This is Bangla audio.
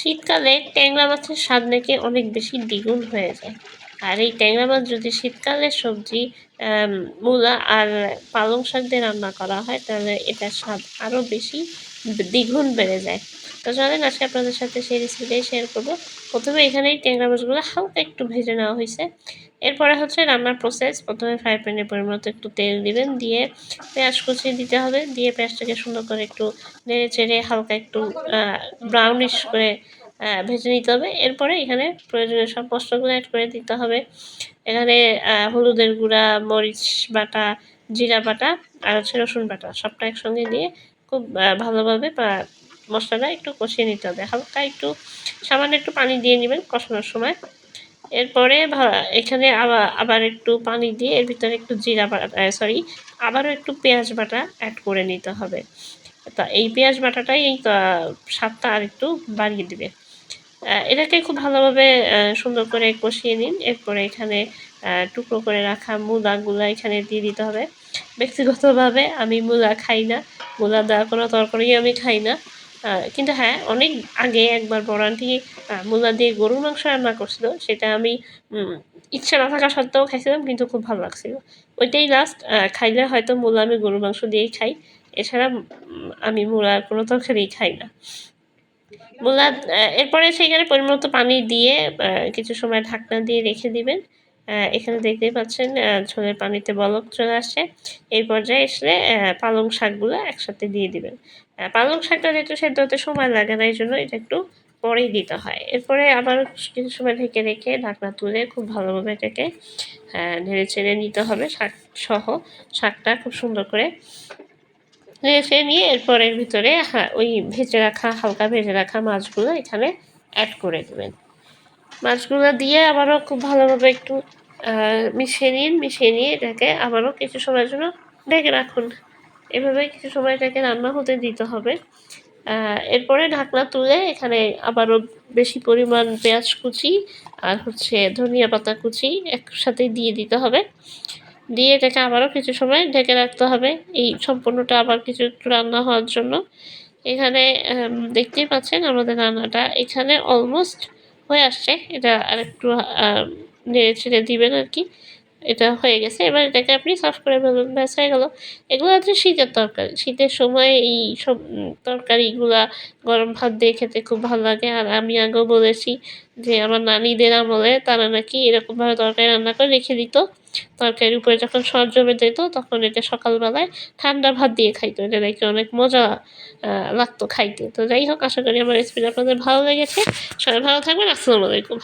শীতকালে ট্যাংরা মাছের স্বাদ নাকি অনেক বেশি দ্বিগুণ হয়ে যায়। আর এই ট্যাংরা মাছ যদি শীতকালের সবজি মূলা আর পালং শাক দিয়ে রান্না করা হয় তাহলে এটার স্বাদ আরও বেশি দ্বিগুণ বেড়ে যায়। তো চলেন আজকে আপনাদের সাথে সেই রেসিপিটাই শেয়ার করবো। প্রথমে এখানে এই ট্যাংরা মাছগুলো হালকা একটু ভেজে নেওয়া হয়েছে। এরপরে হচ্ছে রান্নার প্রসেস। প্রথমে ফ্রাই প্যানে পরিমাণ একটু তেল দিবেন, দিয়ে পেঁয়াজ কুচি দিতে হবে, দিয়ে পেঁয়াজটাকে সুন্দর করে একটু নেড়ে চেড়ে হালকা একটু ব্রাউনিশ করে ভেজে নিতে হবে। এরপরে এখানে প্রয়োজনীয় সব মশলাগুলো অ্যাড করে দিতে হবে। এখানে হলুদের গুঁড়া, মরিচ বাটা, জিরা বাটা আর হচ্ছে রসুন বাটা সবটা একসঙ্গে দিয়ে খুব ভালোভাবে মশলাটা একটু কষিয়ে নিতে হবে। হালকা একটু সামান্য একটু পানি দিয়ে নেবেন কষানোর সময়। এরপরে এখানে আবার একটু পানি দিয়ে এর ভিতরে একটু জিরা বাটা আবারও একটু পেঁয়াজ বাটা অ্যাড করে নিতে হবে। তা এই পেঁয়াজ বাটাটাই এই স্বাদটা আর একটু বাড়িয়ে দিবে। এটাকে খুব ভালোভাবে সুন্দর করে কষিয়ে নিন। এরপরে এখানে টুকরো করে রাখা মূলাগুলো এখানে দিয়ে দিতে হবে। ব্যক্তিগতভাবে আমি মূলা খাই না, মূলা দেওয়া কোনো তরকারি আমি খাই না। কিন্তু হ্যাঁ, অনেক আগে একবার বড় আন্টি মূলা দিয়ে গরুর মাংস রান্না করছিল, সেটা আমি ইচ্ছা না থাকা সত্ত্বেও খাইছিলাম, কিন্তু খুব ভালো লাগছিল। ওইটাই লাস্ট। খাইলে হয়তো মূলা আমি গরুর মাংস দিয়েই খাই, এছাড়া আমি মূলার কোনো তরকারিই খাই না। মূলা এরপরে সেখানে পরিমাণমতো পানি দিয়ে কিছু সময় ঢাকনা দিয়ে রেখে দিবেন। এখানে দেখতেই পাচ্ছেন ঝোলের পানিতে বলক চলে আসছে। এই পর্যায়ে আসলে পালং শাকগুলো একসাথে দিয়ে দিবেন। পালং শাকটা যেহেতু সেদ্ধ হতে সময় লাগে না, এই জন্য এটা একটু পরেই দিতে হয়। এরপরে আবার কিছু সময় ঢেকে রেখে ঢাকনা তুলে খুব ভালোভাবে এটাকে নেড়ে চেড়ে নিতে হবে, শাকটা খুব সুন্দর করে নেড়ে নিয়ে এরপর এর ভিতরে ওই হালকা ভেজে রাখা মাছগুলো এখানে অ্যাড করে দেবেন। মাছগুলো দিয়ে আবারও খুব ভালোভাবে একটু মিশিয়ে নিয়ে এটাকে আবারও কিছু সময়ের জন্য ঢেকে রাখুন। এভাবে কিছু সময় এটাকে রান্না হতে দিতে হবে। এরপরে ঢাকনা তুলে এখানে আবারও বেশি পরিমাণ পেঁয়াজ কুচি আর হচ্ছে ধনিয়া পাতা কুচি একসাথে দিয়ে দিতে হবে। দিয়ে এটাকে আবারও কিছু সময় ঢেকে রাখতে হবে এই সম্পূর্ণটা আবার কিছু একটু রান্না হওয়ার জন্য। এখানে দেখতেই পাচ্ছেন আমাদের রান্নাটা এখানে অলমোস্ট হয়ে আসছে। এটা আরেকটু নেড়ে ছেড়ে দিবেন আর কি। এটা হয়ে গেছে। এবার এটাকে আপনি সার্ভ করে ফেলুন, ব্যাস হয়ে গেল। এগুলো হচ্ছে শীতের তরকারি। শীতের সময় এই সব তরকারিগুলা গরম ভাত দিয়ে খেতে খুব ভালো লাগে। আর আমি আগেও বলেছি যে আমার নানিদের আমলে তারা নাকি এরকমভাবে তরকারি রান্না করে রেখে দিত। তরকারির উপরে যখন সর জমে যেত তখন এটা সকালবেলায় ঠান্ডা ভাত দিয়ে খাইতো। এটা নাকি অনেক মজা লাগতো খাইতে। তো যাই হোক, আশা করি আমার রেসিপিটা আপনাদের ভালো লেগেছে। সবাই ভালো থাকবেন। আসসালামু আলাইকুম।